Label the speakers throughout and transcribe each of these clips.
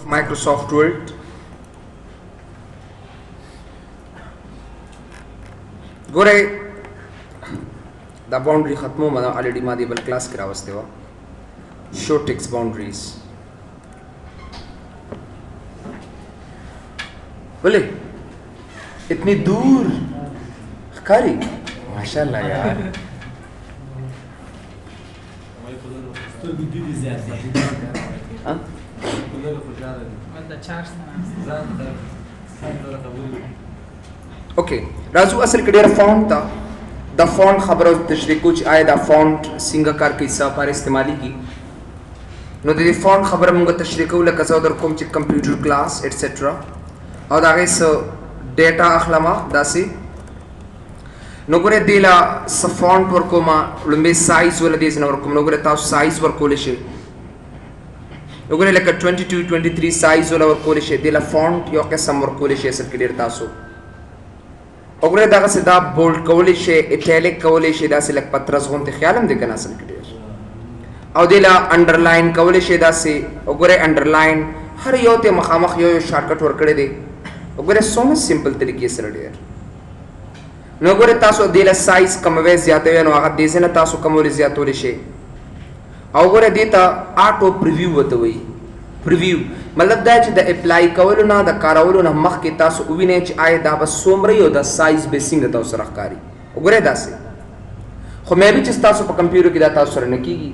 Speaker 1: Microsoft Word. ګوره دا باونډري ختمو ما already ما دی بل کلاس کې راوستې و show text boundaries ولې اتنی دور ښکاري ماشاءالله یار اوکې راځو اصل کې ډېر فونټ تا د فونټ خبرو تشریح کو چې آیا دا فونټ څنګه کار کوي څه لپاره استعمالي کی نو د دې فونټ خبره موږ تشریح کوو لکه زه در کوم چې کمپیوټر کلاس ایټسټرا او دا غي څه ډیټا اخلمه داسې نو ګوره دی لا څه فونټ ورکوما لومبه سایز ول دې نه ورکوم نو ګوره تاسو سایز ورکول شي نو ګوره لکه 22 23 سایز ول ورکول شي دی لا فونټ یو قسم ورکول شي اصل کې ډیر تاسو وګوره دا څه دا بولډ کول شي ایټالیک کول شي دا څه لک پترس غونته خیال هم دې کنه اصل کې ډیر او دی لا انډرلاین کول شي دا څه وګوره انډرلاین هر یو ته مخامخ یو شارټکټ ورکړی دی وګوره سومه سمپل طریقې سره ډیر نو ګوره تاسو دی لا سایز کموي زیاتوي نو هغه دې نه تاسو کمول زیاتول شي او ګوره دې ته آټو پریویو وته وي پریویو مطلب دا چې د اپلای کولو نه د کارولو نه مخکې تاسو ووینئ چې آیا دا به څومره یو د سایز به څنګه تاسو سره ښکاري وګورئ داسې خو مې به چې تاسو په کمپیوټر کې دا تاسو سره نه کېږي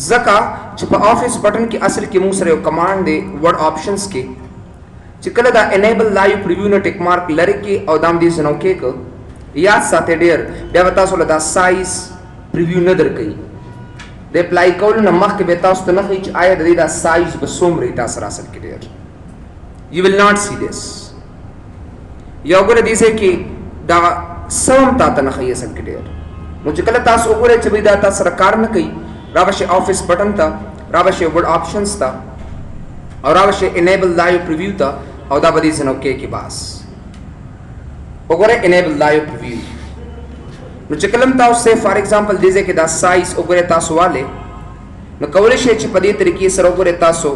Speaker 1: ځکه چې په آفیس بټن کې اصل کې موږ سره یو کمانډ دی ورډ آپشنز کې چې کله دا انیبل لایو پریویو نه ټیک مارک لري کې او دام دې سنو کې یاد ساتئ ډېر بیا به تاسو له دا سایز پریویو نه درکوي د اپلای کولو نه مخکې به تاسو ته نه ښیي چې آیا د دې دا سایز به څومره وي تاسو سره اصل کې ډېر یو ویل ناټ سی دس یا وګوره دې ځای کې دا څه هم تا ته نه ښیي اصل کې ډېر نو چې کله تاسو وګورئ چې دا تاسو سره کار نه کوي را به شئ آفیس بټن ته را به شئ ورډ آپشنز ته او را به شئ انیبل لایو پریویو ته او دا به دې ځای نه کې بس وګورئ انیبل لایو پریویو نو چې کلم تاسو سه فار ایگزامپل دې ځکه دا سایز وګوره تاسو والے نو کولای شئ چې په دې طریقې سره وګوره تاسو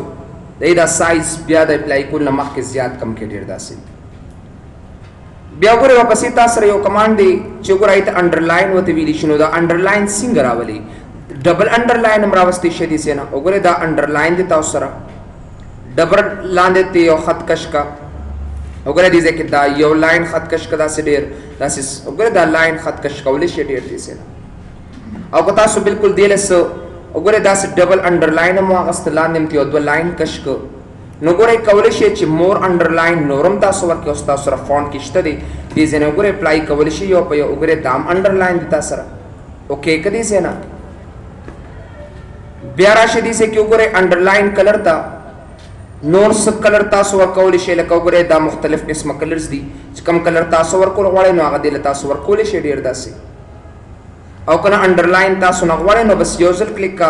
Speaker 1: دا سایز بیا د اپلای کول نه مخکې زیات کم کې ډیر داسې بیا وګوره واپس تاسو سره یو کمانډ دی چې وګوره ایت انډرلاین وته ویل شي نو دا انډرلاین څنګه راولي ډبل انډرلاین هم راوستي شي دي سینا وګوره دا انډرلاین دی تاسو سره ډبل لاندې ته یو خط کش کا وګوره دې ځکه دا یو لاین خط کش کدا سي ډیر داسې وګوره دا لاین خط کش کولې شي ډیر دي سره او که تاسو بالکل دی لس وګوره دا سي ډبل انډرلاین مو غست لاندې ته یو دو لاین کش کو نو ګوره کولې شي چې مور انډرلاین نورم تاسو ورکه او تاسو سره فونټ کې شته دي دې ځنه وګوره اپلای کولې شي یو په وګوره دام انډرلاین دي تاسو سره اوکې کدي ځنه بیا راشي دي چې وګوره انډرلاین کلر تا نور څه کلر تاسو ورکول شي لکه وګوره دا مختلف قسمه کلرز دي چې کوم کلر تاسو ورکول غواړئ نو هغه دې تاسو ورکول شي ډیر داسې او کنه انډرلاین تاسو نه غواړئ نو بس یو ځل کلیک کا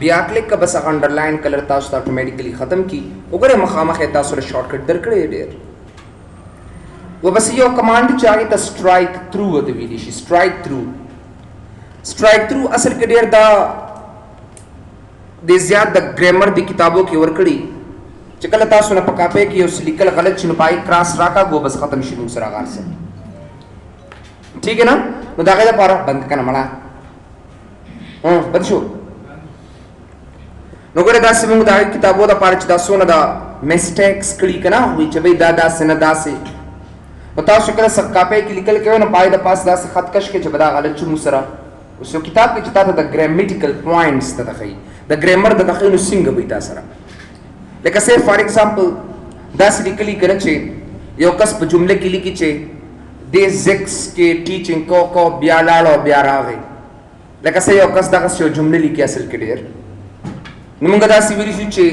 Speaker 1: بیا کلیک کا بس هغه انډرلاین کلر تاسو ته اتوماتیکلی ختم کی وګوره مخامخ تاسو له شارټ کټ درکړي ډیر و بس یو کمانډ چې هغه ته سټرایک تھرو وته ویل شي سټرایک تھرو اصل کې ډیر دا د زیات د ګرامر دی کتابو کې ورکړي چې کله تاسو نه پکاپې کې اوس لیکل غلط شنو پای کراس راکا گو بس ختم شنو سره غار سے ٹھیک ہے نا نو دا غدا پاره بند کنه مړه بند شو نو ګره دا سیمه دا کتابو دا پاره چې دا سونه دا میسټیکس کړي کنه وی چې به دا سن دا سي او تاسو کله پکاپې کې لیکل کوي نو پای د پاس دا خط کش کې چې بدا غلط شنو سره اوس کتاب کې چې تاسو د ګرامیټیکل پوینټس ته تخی د ګرامر د تخینو څنګه به تاسو سره لکه say for example دا لیکلی کنه چې یو کس په جمله کې لیکي چې د زکس کې ټیچینګ کو بیا لاړو بیا راغی لکه say یو کس دا څه جمله لیکي اصل کې ډیر نو موږ دا سی ویل شو چې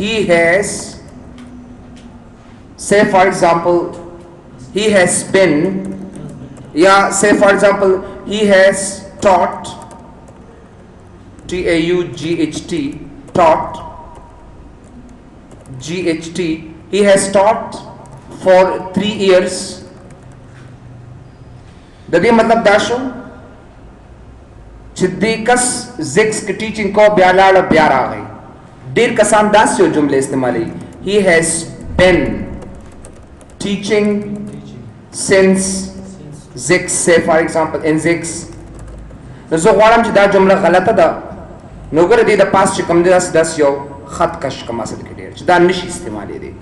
Speaker 1: he has say for example he has been say for example he has taught TAUGHT taught GHT he has taught for 3 years د دې مطلب دا شو چې د کس زکس کې ټیچینګ کو بیا لاړ بیا راغی ډیر کسان داسې یو جمله استعمالوي he has been teaching since 6 say for example in 6 نو زه غواړم چې دا جمله غلطه ده نو ګوره دې د پاس چې کوم دی داسې یو خط کش کوم اصل کې ډېر چې دا نشي استعمالېدی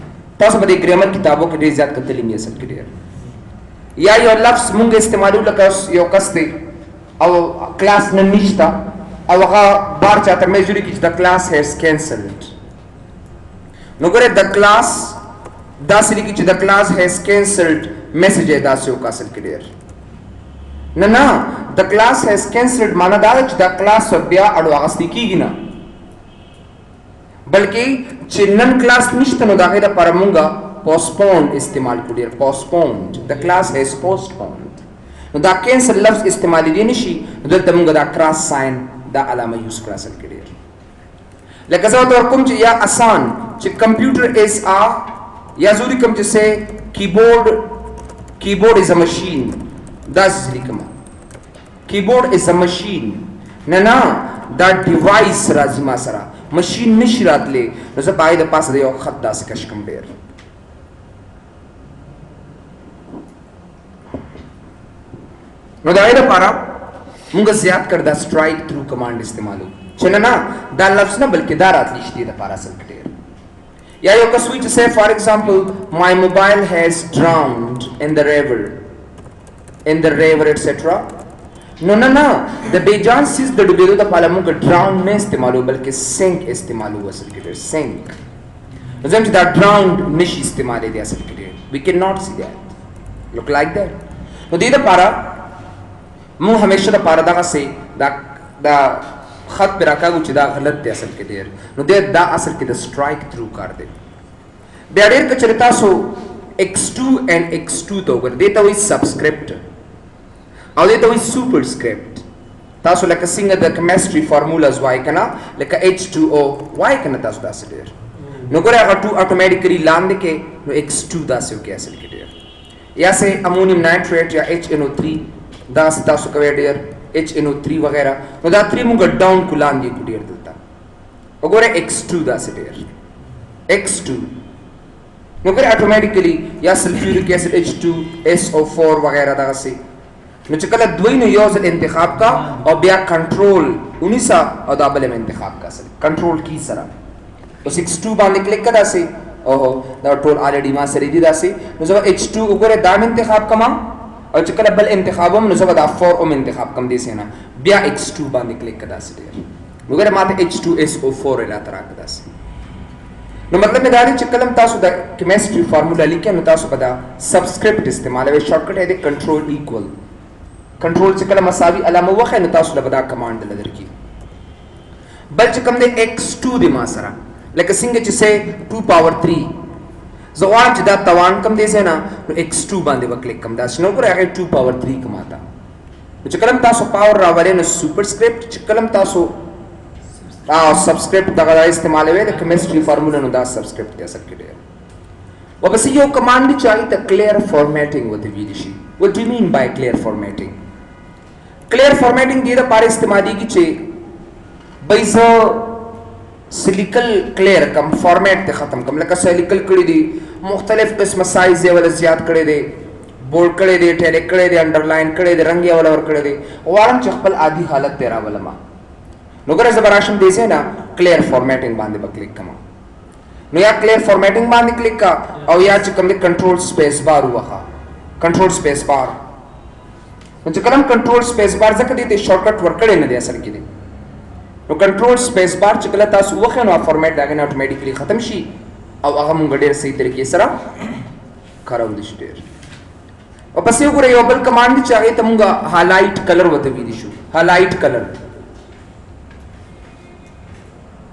Speaker 1: تاسو به د ګرامر کتابو کې ډېر زیات کتلی مې اصل کې ډېر یا یو لفظ مونږ استعمالو لکه یو کس دی او کلاس نن نشته او هغه بار چاته میجوري کې چې د کلاس هیز کینسلډ نو ګوره د کلاس داسې لیکي چې د کلاس هیز کینسلډ میسج یې داسې وکړه اصل کې ډېر نه د کلاس هیز کینسلډ معنا دا ده چې دا کلاس بیا اړو اخیستل کیږي نه بلکې چې نن کلاس نشته نو دا غیر لپاره مونږه پوسټپون استعمال کړو ډیر پوسټپوند د کلاس هیز پوسټپوند نو دا کینسل لفظ استعمال دي نشي دلته مونږه دا کراس ساين دا علامه یوز کړه اصل کې ډیر لکه زه ورته کوم چې یا آسان چې کمپیوټر از ا یا زوري کوم چې سه کیبورډ از ا ماشین دا څه لیکم کیبورډ از ا ماشین نه دا ډیوایس راځي ما سره ماشین نشي راتلی نو زه پای د پاسه یو خط داسې کش کوم ډیر نو دا لپاره موږ زیات کړ دا سټرایک تھرو کمانډ استعمالو چې نه دا لفظ نه بلکې دا راتلی شي د لپاره اصل کې ډیر یا یو کس وی چې say for example my mobile has drowned in the river etc no د بیجان سیز د ډوبېدو د پاله موږ ډراون نه استعمالو بلکې سینک استعمالو اصل کې ډېر سینک زم چې دا ډراوند نشي استعمالې دی اصل کې ډېر we cannot see that look like that نو دې لپاره موږ همیشه لپاره دغه سي دا خط پر راکاږو چې دا غلط دی اصل کې ډېر نو دې دا اصل کې د سټرایک تھرو کار دی بیا ډېر کچره تاسو x2 and x2 ته وګورئ دې ته وایي سبسکرپټ او دې ته وایي سوپر سکرپټ تاسو لکه څنګه د کیمستري فارمولاز وای کنه لکه H2O وای کنه تاسو داسې ډېر نو ګوره هغه 2 اتوماتیکلی لاندې کې نو x2 داسې وکړي اصل کې ډېر یا سه امونیم نایټریټ یا HNO3 داسې تاسو کوي ډېر HNO3 وغیرہ نو دا 3 موږ ډاون کو لاندې کو ډېر دلته وګوره x2 داسې ډېر x2 نو ګوره اتوماتیکلی یا سلفیوریک ایسډ H2SO4 وغیرہ داسې نو چې کله دوی نو یو ځل انتخاب کا او بیا کنټرول 19 او دا بل انتخاب کا سره کنټرول کی سره او 62 باندې کلیک کړه سي او دا ټول الریډي ما سره دي داسي نو زه H2 وګوره دا انتخاب کما او چې کله بل انتخابم نو زه دا 4 اوم انتخاب کم دي سينه بیا X2 باندې کلیک کړه سي وګوره ماته H2SO4 لا تر راکړه سي نو مطلب دا دی چې کلم تاسو د کیمستري فارمولا لیکئ نو تاسو په دا سبسکرپټ استعمالوي شارټکټ دی کنټرول ایکوال کنټرول چې کله مساوي علامه وخه نو تاسو له بدا کمانډ لدر کی بل چې کوم دی x2 دی ما سره لکه څنګه چې سه 2 پاور 3 زوان چې دا توان کم دی سه نه نو x2 باندې وکلیک کم دا شنو پر هغه 2 پاور 3 کماتا چې کلم تاسو پاور راولې نو سوپر سکرپټ چې کلم تاسو سبسکرپټ دغه استعمالوي د کیمستري فارمولا نو دا سبسکرپټ کې اثر کړي و بس یو کمانډ چاہیے ته کلیر فارمیټینګ وته ویل شي what do you mean by clear formatting clear formatting دې لپاره استعمالي کی چې بایزو سلیکل کلیر کم فارمیټ ته ختم کم لکه سلیکل کړي دي مختلف قسم سایز یې ول زیات کړي دي بولډ کړي دي ټیلیک کړي دي انډرلاین کړي دي رنگ یې ول ور کړي دي وارم چې خپل عادي حالت ته راولما نو ګره زبراشم دې سه نه کلیر فارمیټینګ باندې کلیک کما نو یا کلیر فارمیټینګ باندې کلیک کا او یا چې کوم دې کنټرول سپیس بار وخا کنټرول سپیس بار نو چې کلم کنټرول سپیس بار ځکه دې ته شارټکټ ورکړې نه دی اثر کې دي نو کنټرول سپیس بار چې کله تاسو وخه نو فارمیټ داګه نه اتوماتیکلی ختم شي او هغه مونږ ډېر صحیح طریقې سره کارول دي ډېر او پس یو ګره یو بل کمانډ چې هغه ته مونږه هایلایټ کلر وته وی دي شو هایلایټ کلر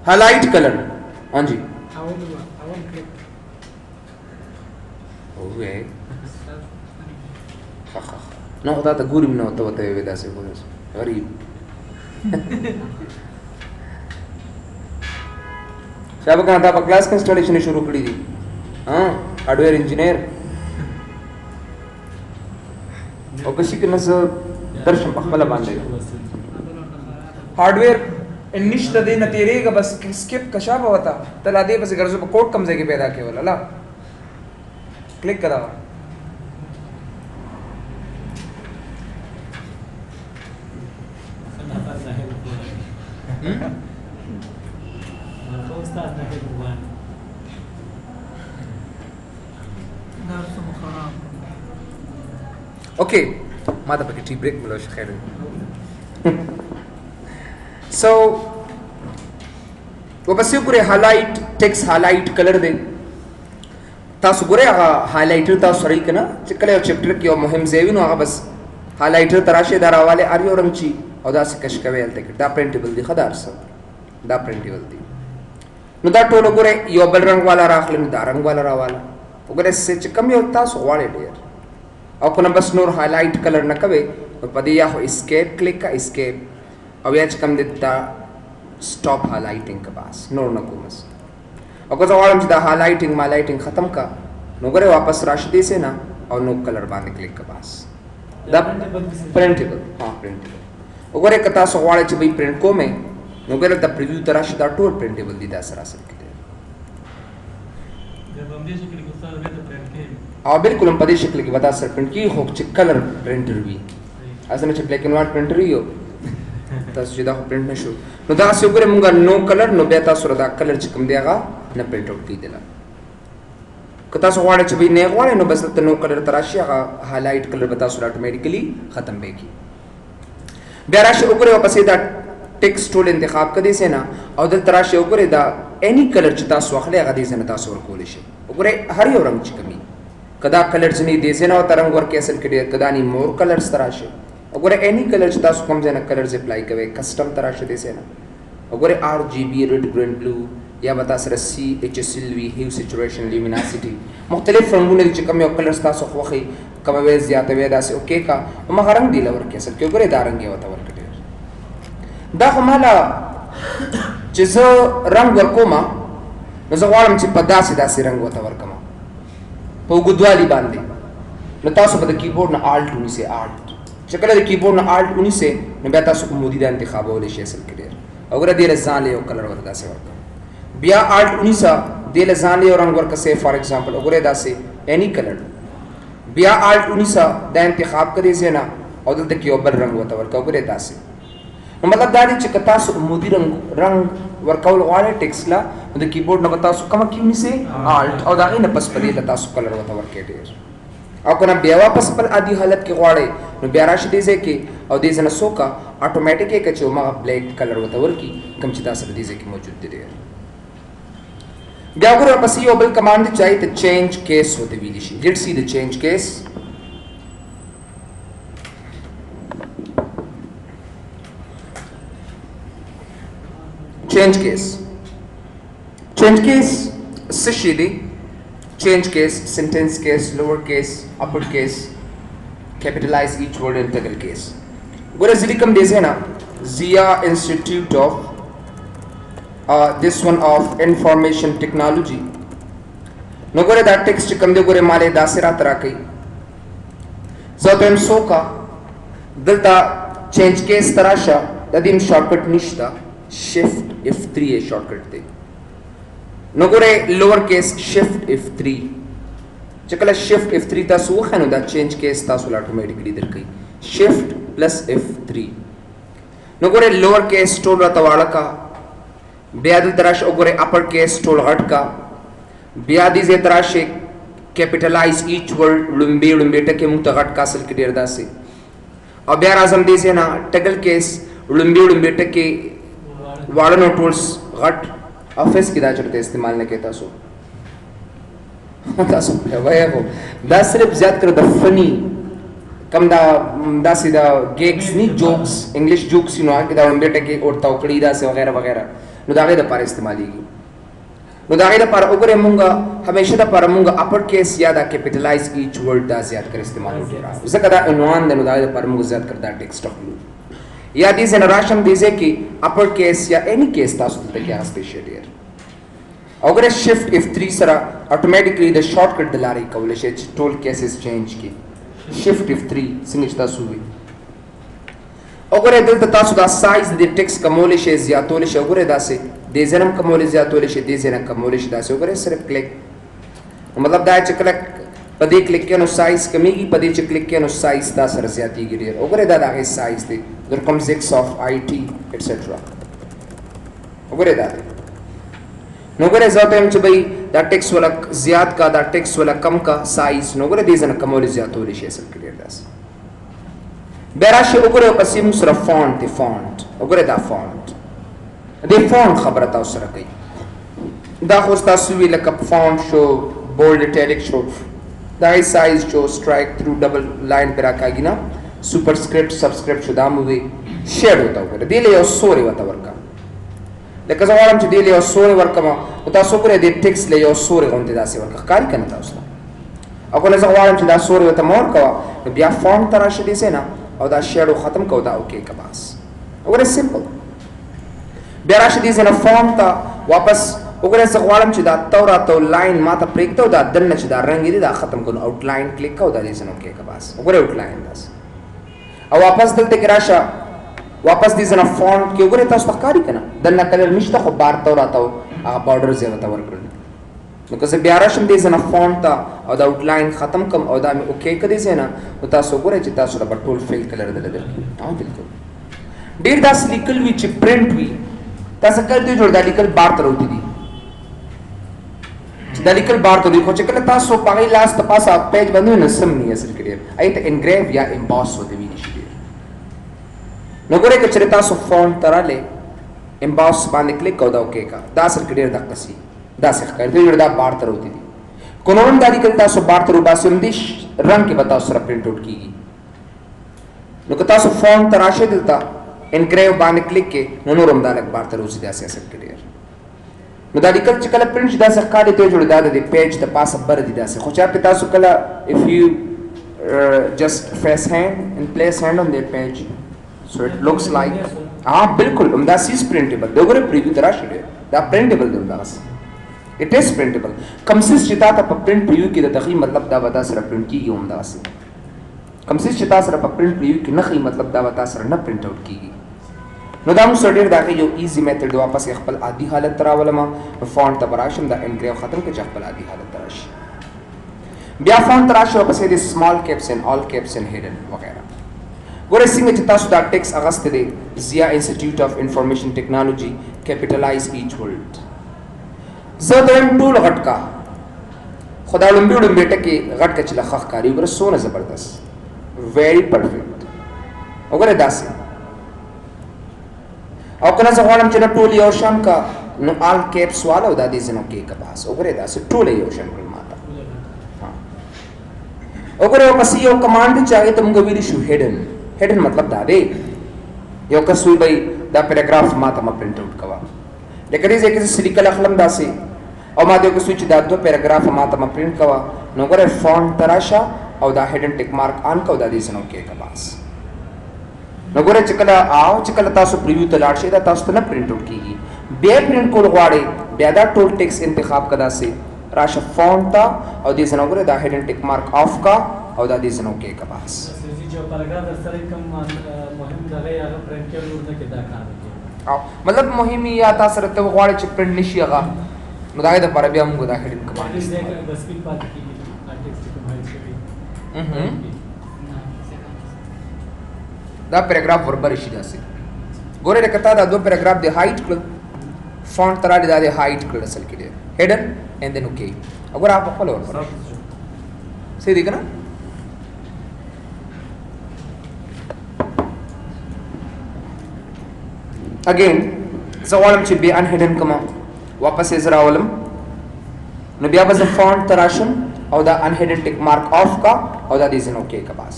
Speaker 1: हाँ जी اوه نو ہوتا تا ګورم نو ته وته ودا سه ګورم غریب شابه کنه تا په کلاس کې انسټالیشن شروع کړی دي ها هارډویر انجینیر او کشي کې نس درشم په خپل باندې هارډویر نشته دی نه تیریږه بس سکپ کشا به وته ته لا دې پسې ګرځو په کوډ کم ځای کې پیدا کېول لا کلیک کړه اوکې ما ته پکې ټی بریک ملو شي خیر سو وبس ګوره هایلایټ ټیکس هایلایټ کلر دی تاسو ګوره هغه هایلایټر تاسو سره کنه چې کله یو چپټر کې یو مهم ځای وي نو هغه بس هایلایټر تراشه دراواله ار یو رنگ چی او دا څه کش کوي الته دا پرنټیبل دی خدار سره دا پرنټیبل دی نو دا ټول ګوره یو بل رنگ والا راخلم دا رنگ والا راواله وګوره چې کم یو تاسو غواړئ ډیر او کنه بس نور هایلایټ کلر نه کوي په دې یا خو اسکیپ کلیک کا اسکیپ او یا چې کم دې دا stop highlighting के पास नोर न कोमस और को जवाब दा हाइलाइटिंग माइलाइटिंग खत्म का नो करे वापस राशि से ना और नो कलर बाने क्लिक के पास द प्रिंटेबल हां प्रिंटेबल ओगरे कता सवाल च भाई प्रिंट को में नो करे द प्रीव्यू तराश दा टोल प्रिंटेबल दी दा सरासर के
Speaker 2: जब हम देश क्लिक होता है तो प्रिंट के
Speaker 1: हां बिल्कुल हम पदे शक्ल की बता सर प्रिंट की हो च कलर प्रिंटर भी असने च ब्लैक एंड व्हाइट प्रिंटर ही हो تاسو چې دا پرنٹ نشو نو دا څه وګورئ مونږه نو کلر نو بیا تاسو دا کلر چې کوم دی هغه نه پرنٹ آوټ کیدل که تاسو غواړئ چې به نه غواړئ نو بس ته نو کلر تراشي هغه هایلایټ کلر به تاسو اتوماتیکلی ختم به کی بیا راشي وګورئ واپس دا ټیکسټ ټول انتخاب کړئ سه نه او دل تراشي وګورئ دا اني کلر چې تاسو اخلي هغه دې سه تاسو ورکول شي وګورئ هر یو رنگ چې کمی کدا کلر چې نه دې سه نو ترنګ ورکې اصل کې کدا ني مور کلرز تراشي अगर एनी कलर च तासु कम जना कलर्स अप्लाई कवे कस्टम तरह से देसे ना अगर आरजीबी रेड ग्रीन ब्लू या बता सर सी एच सिल्वी ह्यू सैचुरेशन ल्यूमिनोसिटी मुख्तलिफ रंगों ने कम यो कलर्स तासु खोखी कम वे ज्यादा वे दासे ओके का हम रंग दिला वर के सर क्यों करे दा रंग होता वर कटे दा हमाला जिस रंग वर कोमा नजवालम च पदा से दासे रंग होता वर कमा तो गुदवाली बांधे न तासु पद कीबोर्ड न आल्ट उनी से आल्ट شکل د کیبورډ نه الټ 19 سے نو بیا تاسو کوم مودي د انتخاب ولې شي اصل کې ډیر او ګره دې لزان له کلر وردا سه ورکا بیا الټ 19 دې لزان له رنگ ورکا سه فار ایگزامپل وګوره دا سه اني کلر بیا الټ 19 د انتخاب کړئ زینا او دلته کې یو بل رنگ وته ورکا وګوره دا سه نو مطلب دا دې چې تاسو مودي رنگ ورکول غواړئ ټیکس لا د کیبورډ نه تاسو کوم کې نيسه الټ او دا نه پس پدې تاسو کلر وته ورکې ډیر او کنه بیا واپس پر عادي حالت کې غواړي نو بیا راشي دې ځکه او دې ځنه سوکا اتوماتیک کې چې ما بلیک کلر وته ورکی کوم چې تاسو دې ځکه موجود دي بیا وګوره پس یو بل کمانډ چای ته چینج کیس وته ویل شي لیټس سی د چینج کیس چینج کیس څه شي دی change case, sentence case, lower case, upper case, capitalize each word, integral case. Gora zilikam desena Zia Institute of this one of Information Technology. No gore that text kam de gore male dasira tarakai. Zotem soka delta change case tarasha dadim shortcut nishta shift F3 a shortcut thing. No gore lower case shift F3 चकला shift F3 तासु वखनो दा change case तासु automatically दर गई shift plus F3 no gore lower case tool रता वाला का ब्यादल तराश ओगोरे upper case tool हट का ब्यादी जे तराश capitalize each word लुम्बे टके मुक्त हट का सल के डेर दासे और ब्यार आजम दीजे ना टगल case लुम्बे टके वाला tools हट ऑफिस की दाचरते इस्तेमाल न कहता सो तासो भया हो दा सिर्फ ज्यादा कर द फनी कम दा सीधा गेग्स नहीं jokes English jokes you know कि दा उन बेटे के और तौकड़ी दा से वगैरह वगैरह नो दागे द पार इस्तेमाल की नो दागे द पार ओगरे मुंगा हमेशा द पार मुंगा अपर केस या दा कैपिटलाइज ईच वर्ड दा ज्यादा कर इस्तेमाल होते रहा उसे कदा उन्वान द नो दागे द पार मुंगा ज्यादा कर दा टेक्स्ट ऑफ या दिस जनरेशन दिसे कि अपर केस या एनी केस तासो तक क्या स्पेशल है अगर शिफ्ट F3 सरा ऑटोमेटिकली द शॉर्टकट दिलारी कवले शे टोल केसेस चेंज की शिफ्ट F3 सिंगचता सुवी وګورئ دلته تاسو دا سایز د ټیکس کمولی شي زیاتولی شي وګورئ داسې دې ځای هم کمولی زیاتولی شي دې ځای نه کمولی شي داسې وګورئ صرف کلیک مطلب دا چې کله په دې کلیک کې نو سایز کمیږي په دې چې کلیک کې نو سایز دا سره زیاتېږي ډېر وګورئ دا د هغې سایز دی در کوم زیکس آف آی ټي ایټسټرا وګورئ دا دی نو وګورئ زه ورته وایم چې بھائی دا ټیکس والا زیات کا دا ټیکس والا کم کا سایز نو وګورئ دې ځای نه کمولی زیاتولی شي اصل کې ډېر داسې بیا راشي وګورئ پسې موږ سره فونټ دی فونټ وګورئ دا فونټ دې فونټ خبره تاسو سره کوي دا خو تاسو وی لکه فونټ شو بولډ اټیلیک شو دا یې سایز شو سټرایک تھرو ډبل لاین پر راکاږي نه سوپر سکرپټ سبسکرپټ شو دا مو وی شیډ وته وګورئ دې له یو سوري وته ورکا لکه زه غواړم چې دې له یو سوري ورکم او تاسو وګورئ دې ټیکس له یو سوري غونډې داسې ورکا ښکاري که نه تاسو ته او که زه غواړم چې دا سوري ورته مه ورکوه نو بیا فونټ ته راشي دې ځای نه او دا شیډو ختم کو دا اوکې که بس وګورئ سمپل بیا راشي دې ځای نه فونټ ته واپس وګورئ زه غواړم چې دا تو لاین ما ته پرېږده او دا دننه چې دا رنګ دی دا ختم کړو آوټ لاین کلیک کوو دا دې ځای نه اوکې که بس وګورئ آوټ لاین داسې او واپس دلته کې راشه واپس دې ځای نه فونټ کې وګورئ تاسو ته ښکاري که نه دننه کلر نشته خو بار تو راته هغه باډر ځای ورته ورکړل نو که زه بیا راشم دې ځای نه فونټ ته او دا آوټ لاین ختم کړم او دا مې اوکې که دې ځای نه نو تاسو وګورئ چې تاسو ته به ټول فیل کلر دله درکړي بلکل ډېر داسې لیکل وي چې پرنټ وي تاسو کله دې جوړ دا لیکل بار ته راوتي دي چې دا لیکل بار ته دي خو چې کله تاسو په هغې لاس ته پاسه پیج باندې نو سم نه اصل کې ډېر هغې ته انګریو یا امباس ورته ویلی شي ډېر نو ګورئ که چېرې تاسو فونټ ته راغلی امباس باندې کلیک کوو دا اوکې کا دا اصل کې ډېر دقه سي داسې ښکاري دې جوړ دا بار ته راوتي دي که نور هم دا لیکل تاسو بار ته روباسئ همدې رنګ کې به تاسو سره پرنټ آوټ کېږي نو که تاسو فونټ ته راشئ دلته انګریو باندې کلیک کې نو نور هم دا لږ بار ته راوځي داسې اصل کې ډېر نو دا لیکل چې کله پرنټ شي داسې ښکاري ته جوړ دا د پیج د پاسه بر دي داسې خو چا پې تاسو کله if you just press hand and place hand on that page so it looks like بالکل همداسې is printable د وګورئ پریویو ته راشي دا printable دی همداسې it is printable کوم څیز چې تا ته په پرنټ پریویو کې د دغې مطلب دا به تا سره پرنټ کېږي همداسې کوم څیز چې تا سره په پرنټ پریویو کې نه ښیي مطلب دا به تا سره نه پرنټ آوټ کېږي نو دا موږ سره ډېر د هغې یو ایزي میتھډ واپس یې خپل عادي حالت ته راولم نو فونټ ته به راشم دا انګریو ختم کړه چې خپل عادي حالت ته راشي بیا فونټ ته راشي واپس یې د سمال کیپس ان آل کیپس ان هیډن وغیره ګورئ څنګه چې تاسو دا ټیکس اخیستی دی ضیا انسټیټیوټ آف انفارمیشن ټیکنالوجي کیپیټلایز ایچ ورډ زه دویم ټول غټ کا خو دا لومبي ډومبې ټکې غټ که چې له ښه ښکاري وګوره څونه زبردست ویری پرفیکټ وګوره داسې او کله زه غواړم چې نه ټول یو شان کا نو آل کیپس والا او دا دې ځای نه اوکې که بس وګورئ داسې ټوله یو شان کړل ما ته وګورئ ورپسې یو کمانډ دی چې هغې ته موږ ویلی شو هیډن مطلب دا دی یو کس وي بھائی دا پیراګراف ما ته مه پرنټ آوټ کوه لکه دې ځای کې زه لیکل اخلم داسې او ما ته یو کس وي چې دا 2 پیراګرافه ما ته مه پرنټ کوه نو وګورئ فونټ ته راشه او دا هیډن ټیک مارک آن کوه دا دې ځای نه اوکې که بس نو ګورئ چې کله تاسو پریویو ته لاړ شئ دا تاسو ته نه پرنټ آوټ کېږي بیا پرنټ کول غواړئ بیا دا ټول ټیکس انتخاب که داسې راشه فونټ ته او دې ځای نه وګورئ دا هیډن ټیک مارک آف کا او دا دې ځای نه اوکې که بس مطلب مهم یا تا سره ته غواړې چې پرنټ نه شي هغه نو د هغې دپاره بیا موږ دا هیډن کمانډ دا پیراګراف وربر شي داسې ګورئ لکه تا دا 2 پیراګراف د هایټ کړل فونټ ته راغلي دا د هایټ کړل اصل کې ډېر هیډن اینڈ دین اوکې وګوره آپ خپله وربر صحیح دی که نه اگین زه غواړم چې بیا انهیډن کړم واپس یې زه راولم نو بیا به زه فونټ ته راشم او دا انهیډن ټیک مارک آف کا او دا دې ځای نه اوکې که بس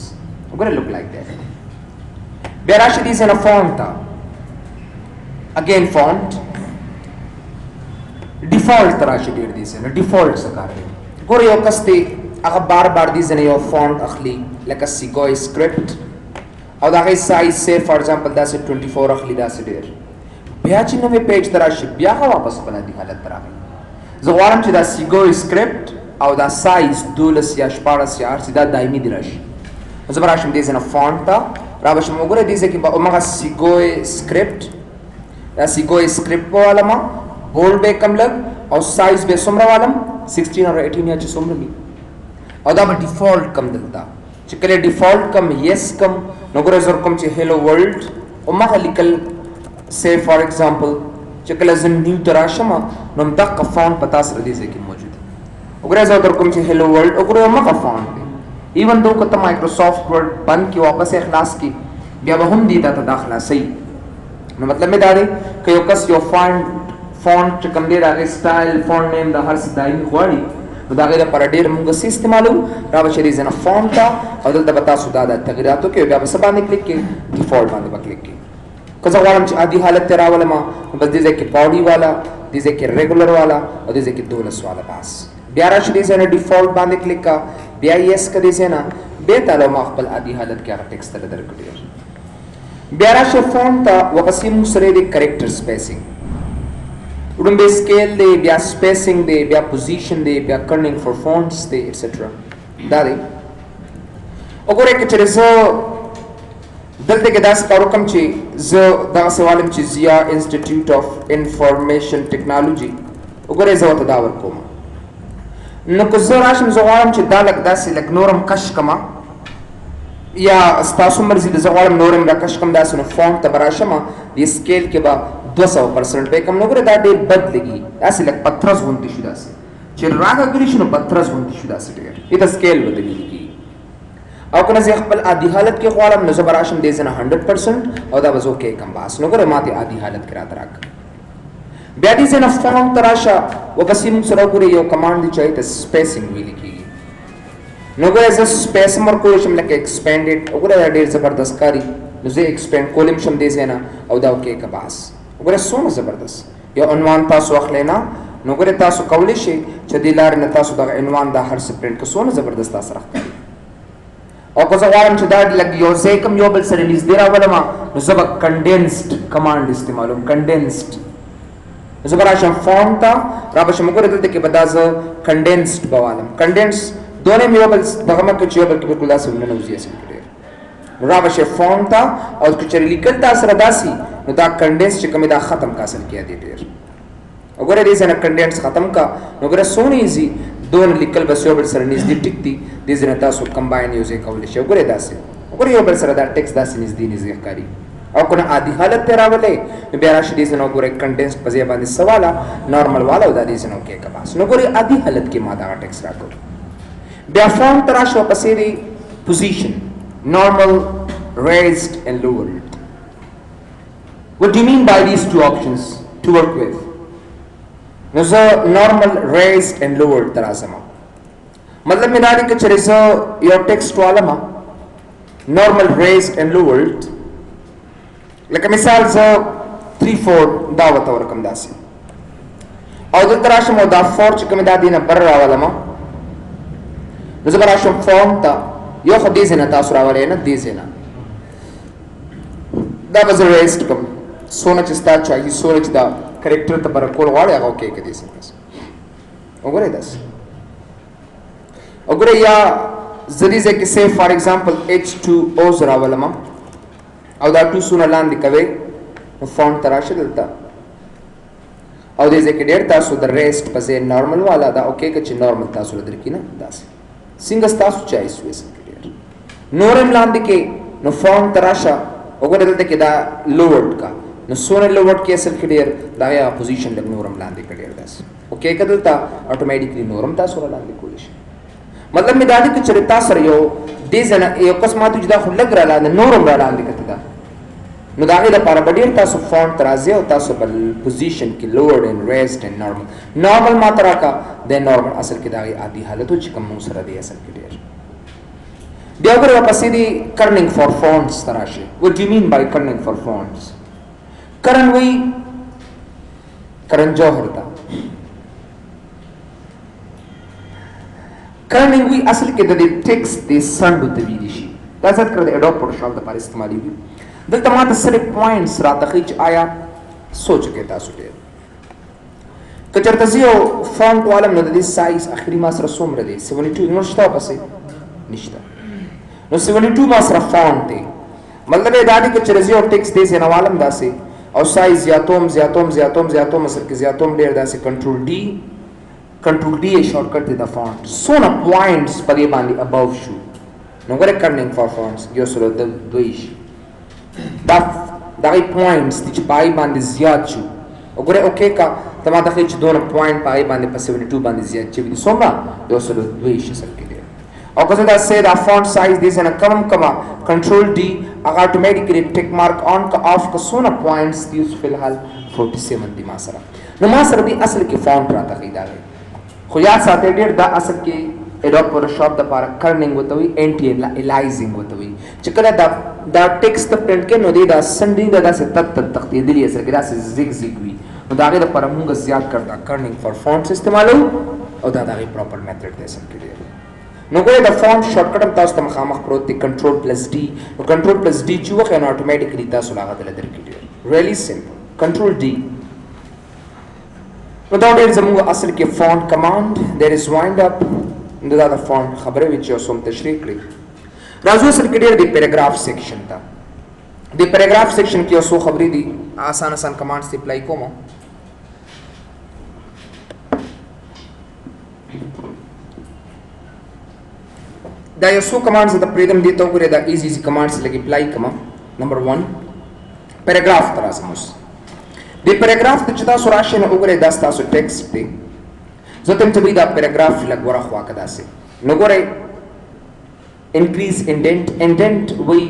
Speaker 1: وګوره لک لایک دیٹ بیا راشي دې ځای نه فونټ ته اگین فونټ ډیفالټ ته راشي ډېر دې ځای نه ډیفالټ څه کار دی ګوره یو کس دی هغه بار دې ځای نه یو فونټ اخلي لکه سیګوی سکرپټ او د هغې سایز سی فار ایگزامپل داسې 24 اخلي داسې ډېر بیا چې نوې پیج ته راشي بیا هغه واپس خپل عادي حالت ته راغلی زه غواړم چې دا سیګوی سکرپټ او دا سایز 12 یا 14 یا 8 دا دایمي دې راشي زه به راشم دې ځای نه فونټ ته را بشم وګوره دې ځکه به عمره سیګوي سکرپټ دا سیګوي سکرپټ په والا ما بولډ به کم لګ او سایز به څومره والم 16 او 18 یا چې څومره می او دا به ډیفالت کم دلته چې کله ډیفالت کم یس کم نو ګوره زر کوم چې هلو ورلد او ما لیکل say for example چې کله زم نیو تراشم نو دغه فون پتا سره دې ځکه موجود وګوره زه در کوم چې هلو ورلد وګوره ما فون دی ایون دو کته مایکروسافټ ورډ بند کی واپس اخلاص کی بیا به هم دې ته داخله صحیح نو مطلب می دا دی که یو کس یو فونټ چې کوم دی راغی سټایل فونټ نیم د هر څه دایمي غواړي نو دا غیر پر ډیر موږ سي استعمالو را به شری زنه فونټ او دلته به تاسو دا د تغیراتو کې بیا به سبا نه کلیک کې ډیفالت باندې به کلیک کې که زه غواړم چې عادي حالت ته راولم بس دې ځای کې پاوډي والا دې ځای کې ریګولر والا او دې ځای کې 12 والا بس بیا راشي دې ځای ډیفالت باندې کلیک کا بیا یس کدي ځای نه به تعالی ما خپل عادي حالت کې هغه ټیکسټ ته درکړي بیا راشي فونټ ته واپس یې موږ سره دې کریکټر سپیسینګ وډم به سکیل دی بیا سپیسینګ دی بیا پوزیشن دی بیا کرنینګ فور فونټس دی ایټسټرا دا دی وګوره کې چې زه دلته کې داس کارو کوم چې زه دا سوالم چې زیا انسټیټیوټ اف انفارمیشن ټیکنالوژي وګوره زه ته دا ورکوم نو که زه راشم زه غواړم چې دا لږ داسې لږ نورم کش کما یا ستاسو مرضي د زه غواړم نورم راکش کم داسې نو فونټ ته به راشم د سکیل کې به 200% به کم نو ګوره دا ډېر بد لګي داسې لږ پترس غونډې شو داسې چې راګه ګري شو نو پترس غونډې شو داسې ډېر دا سکیل بدلېږي او کنه زه خپل عادي حالت کې غواړم نو زه به راشم دې ځنه 100% او دا به زه اوکې کم باس نو ګوره ماته عادي حالت کې راته راک بیا دې ځنه فونټ ته راشه وپسې موږ سره ګوره یو کمانډ دی چې ته سپیسینګ ویل کېږي نو ګوره زه سپیس مرکو شم لکه ایکسپینډډ وګوره دا ډېر زبردست کاری نو زه ایکسپینډ کولم شم دې ځنه او دا اوکې کا باس وګوره څومره زبردست یو عنوان تاسو اخلئ نه نو ګوره تاسو کولی شئ چې دې لارې نه تاسو دغه عنوان دا هر څه پرنټ کړئ څومره زبردست تاسو سره ښکاري او که زه غواړم چې دا لږ یو ځای کوم یو بل سره نږدې راولم نو زه به کنډینسډ کمانډ استعمالوم کنډینسډ زه به راشم فونټ ته را به شم ګوره دلته کې به دا زه کنډینسډ به والم کنډینس دونه مې یو بل دغه مه کړي چې یو بل کې بالکل داسې وننوځي اسم ډېر را به شي فونټ ته او که چېرې لیکل تا سره داسې نو دا کنډینس چې کوم دا ختم کا اصل کې دی ډېر وګوره دې ځنه کنډینس ختم کا نو ګوره څونه ایزي دون لیکل بس یو بل سره نږدې ټیک دی دې ځنه تاسو کمباین یو ځای کولی شئ وګوره داسې وګوره یو بل سره دا ټیکس داسې نږدې ښکاري او کنه عادي حالت ته راولئ نو بیا راشي دې ځنه وګوره کنډینس په ځای باندې څه والا نارمل والا او دا دې ځنه اوکې که بس نو ګورې عادي حالت کې ما دغه ټیکس راکړو بیا فونټ ته راشه ورپسې دی پوزیشن normal, raised and lowered. What do you mean by these two options to work with? Now, so normal, raised and lowered tarasama. मतलब में डाली कि चले so your text वाला मा normal, raised and lowered. like मिसाल so 3-4 दावत और कम दासी. और दल तराशम और दा 4 चिकम दादी ना बर रावाला मा. नज़र तराशम form ता यो خو دې ځنه تاسو راولئ نه دې ځنه دا به زه ریسټ کوم څونه چې ستا چاهي څونه چې دا کرکټر ته پر کول غواړي هغه اوکې که دې ځنه وګورئ داسې وګورئ یا زه دې ځای کې سیف فار ایگزامپل H2O زه راولم او دا 2 څونه لاندې کوئ نو فونټ ته راشه دلته او دې ځای کې ډېر تاسو د ریسټ په ځای نارمل والا دا اوکې که چې نارمل تاسو له درکړي نه داسې څنګه ستاسو چایس وي نورم لاندې کې نو فونټ ته راشه وګوره دلته کې دا لوورډ کا نو څونه لوورډ کې اصل کې ډېر د هغې پوزیشن لږ نورم لاندې کړی ډېر داسې اوکې که دلته اټومیټیکلي نورم تاسو را لاندې کولی شي مطلب مې دا دی که چېرې تا سره یو دې ځنه یو کس ماته چې دا خو لږ را لاندې نورم را لاندې کته ده نو د هغې لپاره به ډېر تاسو فونټ ته راځئ او تاسو بل پوزیشن کې لوورډ اینډ ریزډ اینډ نارمل نارمل ماته راکړه د نارمل اصل کې د هغې عادي حالت و چې کوم موږ سره دی اصل کې ډېر بیا وګورئ ورپسې دی کرنینګ فار فونټس ته راشئ وٹ ډو یو مین بای کرنینګ فار فونټس کرن وایي کرن جوهر ته کرنینګ وایي اصل کې د دې ټیکس د څنډو ته ویلی شي دا زیات کړه د ایډوب فوټوشاپ دپاره استعمالېږي دلته ماته صرف پوینټس راته ښیي چې آیا سوچ کوئ تاسو ډېر که چېرته زه یو فونټ والم نو د دې سایز اخري ما سره څومره دی 72 نور شته ورپسې نشته نو 72 ما سره فونټ دی مطلب دا دی چې رزي او ټیکس دې نه عالم داسې او سایز زیاتوم اصل کې زیاتوم ډیر داسې کنټرول ډي شارټ کټ دی د فونټ سونه پوینټس په دې باندې اباو شو نو ګره کرنینګ فار فونټس یو سره د دویش دا دغه پوینټس چې پای باندې زیات شو وګوره اوکې کا تما دغه چې دونه پوینټ پای باندې په 72 باندې زیات شي څومره یو سره دویش سره کې او که دا say the font size this and کم control D هغه automatically tick mark on کا off کا سونه points دیوس فلحال 47 دی ما سره نو ما سره دی اصل کې font راته خیدا دی خو یاد ساتي ډیر دا اصل کې Adobe Photoshop د لپاره کرنینګ وته وي انټي الایزینګ وته وي چې کله دا ټیکست پرنٹ کې نو دی دا سندې دا داسې تختی دی اصل کې داسې زیګ وي نو دا غي د لپاره موږ زیات کړدا کرنینګ فار فونټس استعمالو او دا غي پراپر میتھډ دی اصل کې دی نو ګوره د فونټ شارټ کټ تاسو ته مخامخ پروت دی کنټرول پلس ډي نو کنټرول پلس ډي چې وخت نو اتوماتیکلی تاسو لاغه دل درکې دی ریلی سمپل کنټرول ډي نو دا ډیر زموږ اصل کې فونټ کمانډ دیر از وایند اپ دا د فونټ خبره وی چې اوسم تشریح کړی راځو اصل کې ډیر دی پیراګراف سیکشن تا دی پیراګراف سیکشن کې اوسو خبرې دي آسان کمانډز ته اپلای کوم دا یو څو کمانډز د پریدم دي ته وګورئ دا ایزی کمانډز لګي اپلای کما نمبر 1 پیراګراف تر اسموس دی پیراګراف ته چې تاسو راشي نو وګورئ دا تاسو ټیکسټ دی زه ته چې دا پیراګراف لګ ورا خوا کدا سي نو وګورئ انکریز انډنٹ وی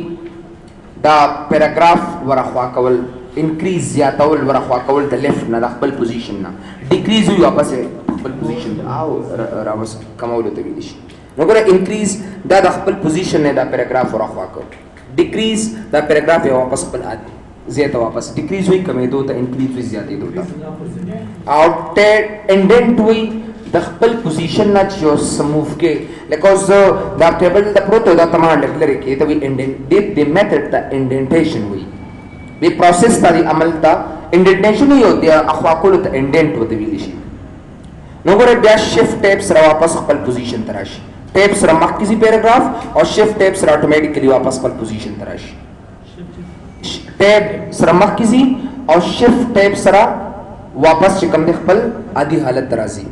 Speaker 1: دا پیراګراف ورا خوا کول انکریز زیاتول ورا خوا کول د لیفت نه د خپل پوزیشن نه ډیکریز وی واپس خپل پوزیشن او راوس کمول ته ویل شي نو ګره انکریز دا د خپل پوزیشن نه دا پیراګراف ورخوا کو ډیکریز دا پیراګراف یې واپس خپل زیاته واپس ډیکریز وی کمې دوه ته انکریز وی زیاتې دوه او انډنٹ وی د خپل پوزیشن نه چې سموف کې لیکوز دا ټیبل د پروتو دا تمام لګلري کې ته وی انډنٹ دی میتھډ دا انډنټیشن وی دی پروسس دا عمل دا انډنټیشن یو دی اخوا کول ته انډنٹ وته ویل شي نو ګره بیا شیفټ ټیپ سره واپس خپل پوزیشن ته راشي ټیپ سره مخکې سي پیراګراف او شیفټ ټیپ سره اتوماتیکلی واپس خپل پوزیشن ته راشي ټیپ سره مخکې سي او شیفټ ټیپ سره واپس چې کوم د خپل عادي حالت ته راځي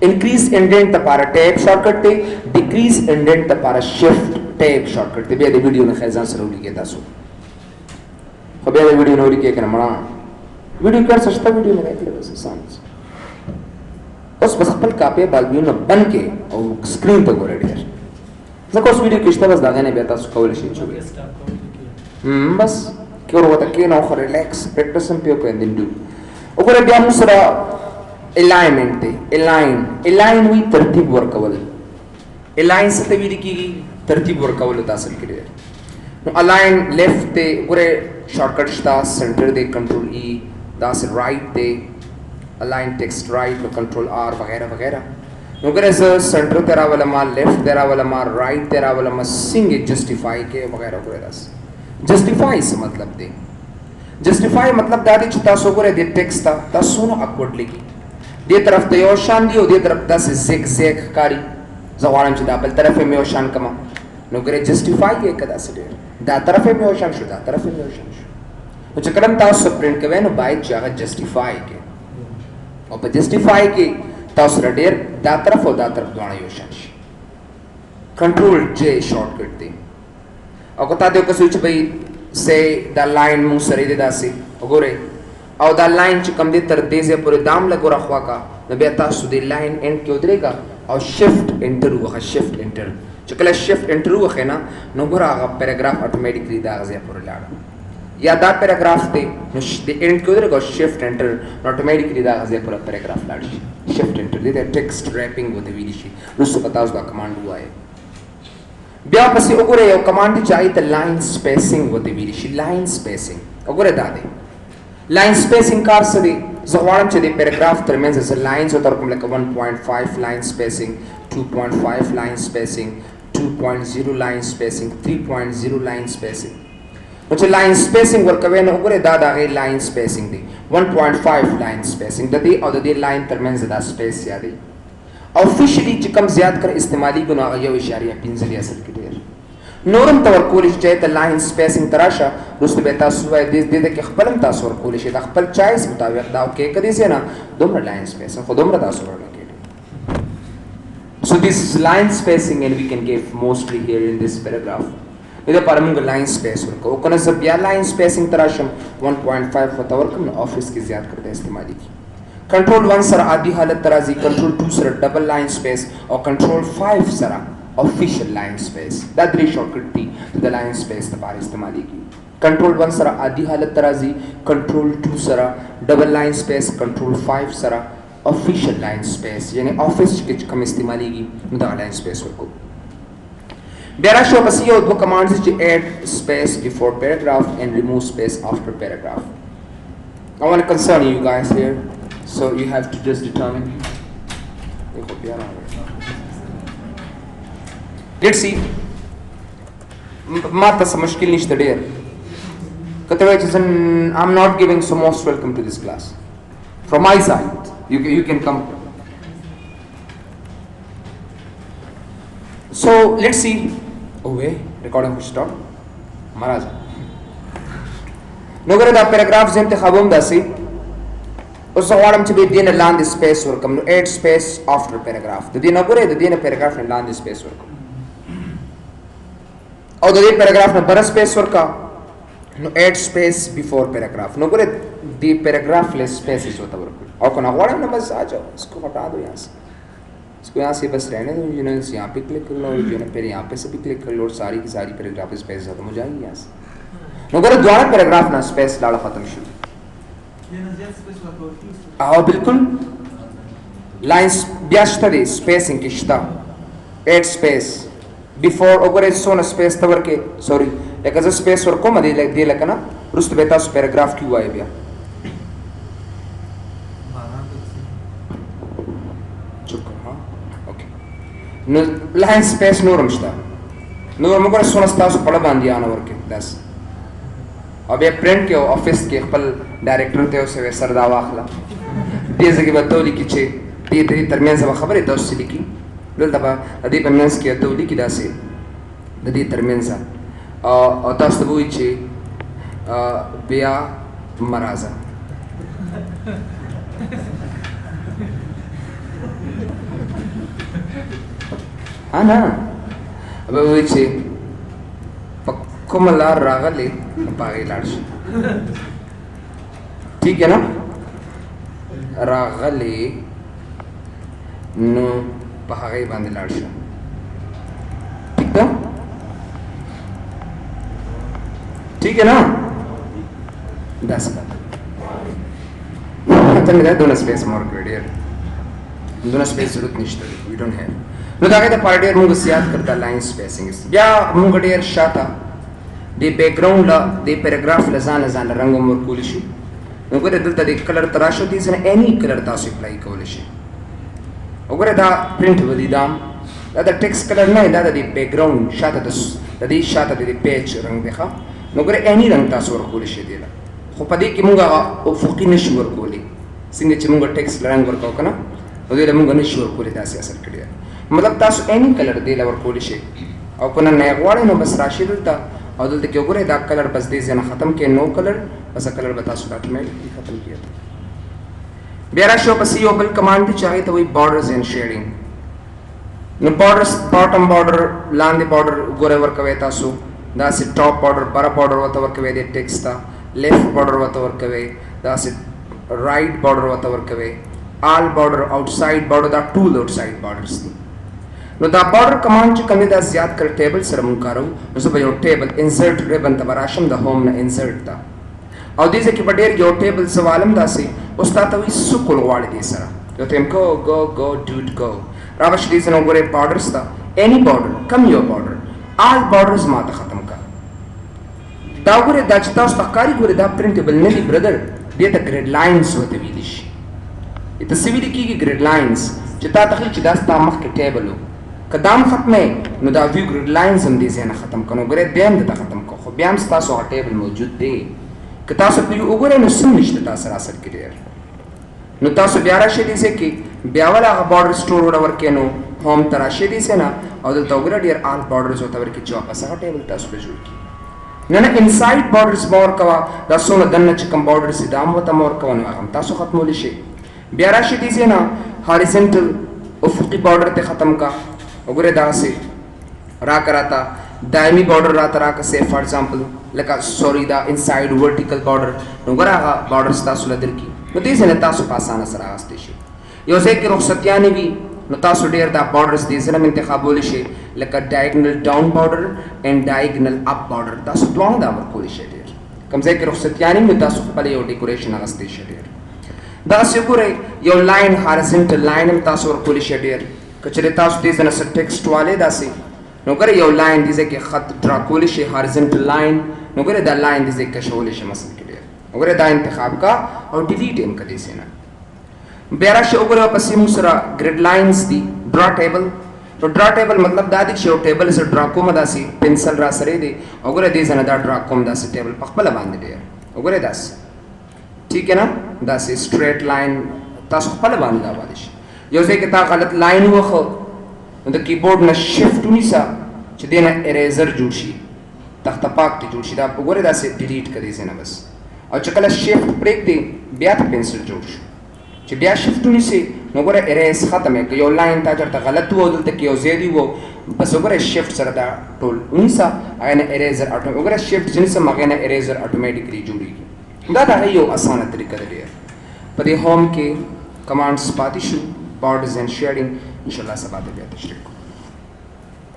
Speaker 1: انکریز انډنٹ لپاره ټیپ شارټ کټ دی ډیکریز انډنٹ لپاره شیفټ ټیپ شارټ کټ دی بیا د ویډیو نه خزان سره ولیکئ تاسو خو بیا د ویډیو نه ولیکئ کنه مړه ویډیو کار سشته ویډیو نه راځي بس سانس اوس بس خپل کاپي بالبیونه بند کې او سکرین ته ګورئ ډیر ځکه اوس ویډیو کې شته بس دا نه بیا تاسو کول شي چې بس کور وته کې نو خو ریلیکس پریکټس هم پیو کوي دین ډو وګوره بیا موږ سره الاینمنت دی الاین وی ترتیب ورکول الاین څه ته ویل کیږي ترتیب ورکول تاسو کړی نو الاین لیفت ته وګوره شارټ کټ شتا سنټر دی کنټرول ای دا سره رائټ دی align text right with control R वगैरह वगैरह नौकरे से सेंटर तेरा वाला मार लेफ्ट तेरा वाला मार राइट तेरा वाला मार सिंग जस्टिफाई के वगैरह वगैरह जस्टिफाई से मतलब दे जस्टिफाई मतलब दादी चिता सो करे दे टेक्स्ट ता सोनो अकवर्ड लिखी दे तरफ ते योशान दी दे तरफ ता से zigzag कारी जवानम चिता बल तरफ में योशान कमा नौकरे जस्टिफाई ये कदा से दे दा तरफ में योशान शो दा तरफ में योशान शो तो चक्रम ता सो प्रिंट कवे नो बाय जागा जस्टिफाई के او په جسټیفای کې تاسو رډیر دا طرف او دا طرف دوه یو شان شي کنټرول جے شارټ کټ دی او کته د کوم څه به سه دا لاین مو سره دی داسې وګوره او دا لاین چې کوم دی تر دې زه پورې دام لګور خوا کا نو بیا تاسو دی لاین اند کې ودرېګا او شیفټ انټر وخه شیفټ انټر چې کله شیفټ انټر وخه نه نو ګور هغه پیراګراف اتوماتیکلی دا غزه پورې لاړ یا دا پیراګراف ته نو د اند کې ودرېګا شیفټ انټر اتوماتیکلی دا غزه پورې پیراګراف لاړ شي شیفټ انټر دې ټیکسټ ریپینګ وته ویل شي نو څه پتاوس دا کمانډ وایي بیا پسې وګوره یو کمانډ چای ته لاین سپیسینګ وته ویل شي لاین سپیسینګ وګوره دا دی لاین سپیسینګ کار څه دی زه غواړم چې د پیراګراف ترمنځ څه لاینز او تر کوم لکه 1.5 لاین سپیسینګ 2.5 لاین سپیسینګ 2.0 لاین سپیسینګ 3.0 لاین سپیسینګ نو چې لاین سپیسینګ ورکوي نو وګوره دا دغه لاین سپیسینګ دی 1.5 لاین سپیسینګ د دې او د دې لاین ترمنځ دا سپیس یادي officially چې کم زیات کر استعمالي کو نو هغه 1.15 اصل کې ډیر نورم تور کولی چې ته لاین سپیسینګ تراشه رسته به تاسو وای دې کې خپلم تاسو ور کولی شي د خپل چایس مطابق دا کې کدي سي نه دومره لاین سپیسینګ خو دومره تاسو ورکړي. So this is line spacing and we can give mostly here in this paragraph. इधर पर हम line space वर्क ओ कने सब या line spacing तराशम 1.5 होता वर्क हम ऑफिस की ज़्यादा करते हैं इस्तेमाली की. Control 1 सर आधी हालत तराजी, Control 2 सर double line space और Control 5 sir official line space. That three shortcut थी to the line space तबार इस्तेमाली की. Control 1 सर आधी हालत तराजी, Control 2 sir double line space, Control 5 sir official line space यानी office के कम इस्तेमाली की मुदा line space Virgo. There are show बसियो दो commands जो add space before paragraph and remove space after paragraph. I want to concern you guys here, so you have to just determine. Let's see. माता सा मुश्किल नहीं है डेर. कहते हुए चीज़न I'm not giving so most welcome to this class. From my side, you can come. So let's see. Oh wait, recording Pushto. Maharaj. Nogare da paragraphs jente khabum dasi. Uso waram to be din land space work. No add space after paragraph. The din nogare the din paragraph and land space work. Or the paragraph na bara space work. No add space before paragraph. Nogare the paragraph less space is hota work. और कोना वाला ना बस आ जाओ इसको हटा दो यहाँ से इसको यहाँ से बस रहने दो यूनिट्स यहाँ पे क्लिक कर लो यूनिट फिर यहाँ पे से भी क्लिक कर लो और सारी की सारी पैराग्राफ स्पेस खत्म हो जाएंगी यहाँ से नगर द्वारा पैराग्राफ ना स्पेस लाड़ा खत्म शुरू आओ बिल्कुल लाइंस ब्याश्ता दे स्पेसिंग किश्ता एड स्पेस बिफोर अगर इस सोना स्पेस तवर के सॉरी लेकिन जो स्पेस वर्क को मदे लग ना रुस्त बेटा उस पैराग्राफ क्यों आए बिया No line space नूरम शता नूरम को सोना स्टास पड़ा बांधी आना वर्के दस अब ये प्रिंट के ऑफिस के खपल डायरेक्टर थे उसे वे सरदावा अखला दिए जगह बतौली की चे दिए तेरी तरमीन से खबर है तो उससे लिखी लोग तबा अदी परमेंस की अतौली की दासे अदी तरमीन से और तो उस तबुई चे बिया मराजा हाँ ना अब वो इसे पक्को मल्लार रागले पागे लाड्स ठीक है ना रागले नो पागे बांधे लाड्स ठीक है ना 10 का तो मेरा दोनों स्पेस मोर क्रेडियर दोनों स्पेस जरूरत नहीं है we don't have नो दागे द पार्टियर मुंग सियात करता लाइन स्पेसिंग या मुंग डेर शाता दे बैकग्राउंड ला दे पैराग्राफ लजान रंग मोर कोलिशी नो करे दलता दे कलर तराशो दी सन एनी कलर तासु अप्लाई कोलिशी ओगरे दा प्रिंट वदी दाम दा टेक्स्ट कलर नहीं दा दे बैकग्राउंड शाता दे शाता दे पेज रंग देखा नो करे एनी रंग तासु वर कोलिशी देला खो पदी की मुंगा उफुकी नशवर कोली सिंगे च मुंगा टेक्स्ट रंग वर को कना ओदे मुंगा नशवर कोली तासी असर कड़िया मतलब तासु एनी कलर दे लवर कोली शे और कोना नया वाले नो बस राशि दलता और दलते क्यों करे दा कलर बस दे जना खत्म के नो कलर बस कलर बता सुना ऑटोमेटिकली खत्म किया था बेरा शो बस यो बल कमांड दी चाहिए तो वही borders and shading no borders bottom border लांदे बॉर्डर गोरे वर कवे तासु दा से टॉप बॉर्डर बरा बॉर्डर वत वर कवे दे टेक्स्ट ता लेफ्ट बॉर्डर वत वर कवे दा से राइट बॉर्डर वत वर कवे ऑल बॉर्डर आउटसाइड बॉर्डर दा टूल आउटसाइड बॉर्डर्स नो दा बॉर्डर कमांड च कमी दा ज्यादा कर टेबल सर मुन करो नो सब यो टेबल इंसर्ट रिबन तबराशम द होम ना इंसर्ट ता और दिसे की बडेर यो टेबल सवालम दा से उस्ता तवी सुकुल वाले दे सरा यो तेम को गो डूड गो रावश दिस नो गोरे बॉर्डर्स ता एनी बॉर्डर कम यो बॉर्डर ऑल बॉर्डर्स मा ता खत्म का दा गोरे दा चता उस्ता कारी गोरे दा प्रिंटेबल नहीं ब्रदर दे ता ग्रिड लाइंस होते विदिश इत सिविल की ग्रिड लाइंस चता तखल च दास्ता मख के टेबल हो कदाम खत्म है नो दा व्यू ग्रिड लाइंस हम दिसे ना खत्म कनो गोरे देम दा खत्म को खो ब्याम स्ता सो टेबल मौजूद दे कता सो व्यू ओगरे नो सिम निश्चित असर असर क्लियर नो तासो ब्यारा शे दिसे कि ब्यावला बॉर्डर स्टोर ओडा वर केनो هوم تراشه دي سنا او دلته وګوره ډیر آل بارډرز او تور کې چې واپس هغه ټیبل تاسو به جوړ کی نه نه انساید بارډرز مور کوا دا څونه دنه چې کوم بارډرز دي هم وته مور کوو هغه تاسو ختمول شي بیا راشي دي سنا هاریزنټل افقي بارډر ته ختم کا وګوره دا سي را کراتا دایمي بارډر را ترا کا سي فار ایگزامپل لکه سوري دا انساید ورټیکل بارډر نو ګره هغه بارډرز تاسو لدر کی نو دې سره تاسو په اسانه سره راستي شي یو ځای کې رخصتیانې وي نو تاسو ډیر دا بارډرز دې سره انتخابول شي لکه ډایګنل ډاون بارډر اینڈ ډایګنل اپ بارډر تاسو دوه دا ورکول شي ډیر کوم ځای کې رخصتیانې نو تاسو خپل یو ډیکوریشن راستي شي ډیر دا څنګه یو لاین هارزنټل لاین هم تاسو ورکول شي ډیر کچره تاسو دې سره ټیکسټ والے داسې نو ګره یو لاین دې کې خط ډرا کول شي هارزنټل لاین نو ګره دا لاین دې کې شول شي مثلا کې ډیر وګوره دا انتخاب کا او ډیلیټ هم کړئ سینا بیا راشه وګوره پسې موږ سره ګریډ لاینز دي ډرا ټیبل نو ډرا ټیبل مطلب دا دی چې یو ټیبل سره ډرا کوم داسې پنسل را سره دی وګوره دې ځنه دا ډرا کوم داسې ټیبل په خپل باندې دی وګوره داسې ٹھیک ہے نا داسې سټریټ لاین تاسو خپل باندې دا وایي یو ځای کې تا غلط لاین وخو نو د کیبورډ نه شیفټ ونیسا چې دې نه اریزر جوړ شي تخته پاک ته جوړ شي دا وګوره داسې ډیلیټ کړئ ځنه بس او چې کله شیفټ پریک دی بیا ته پنسل جوړ شي چې بیا شیفټ ونیسي نو ګوره اریز ختمه که یو لاین تا چرته غلط وو دلته کې یو زیادی وو بس وګوره شیفټ سره دا ټول ونیسا هغه نه اریزر وګوره شیفټ ځنه سم هغه نه اریزر اتوماتیکلی جوړیږي دا دا یو اسانه طریقه دی په دې هوم کې کمانډز پاتې شو بارډرز اینڈ شیډینګ ان شاء الله سبا ته بیا تشریح کوو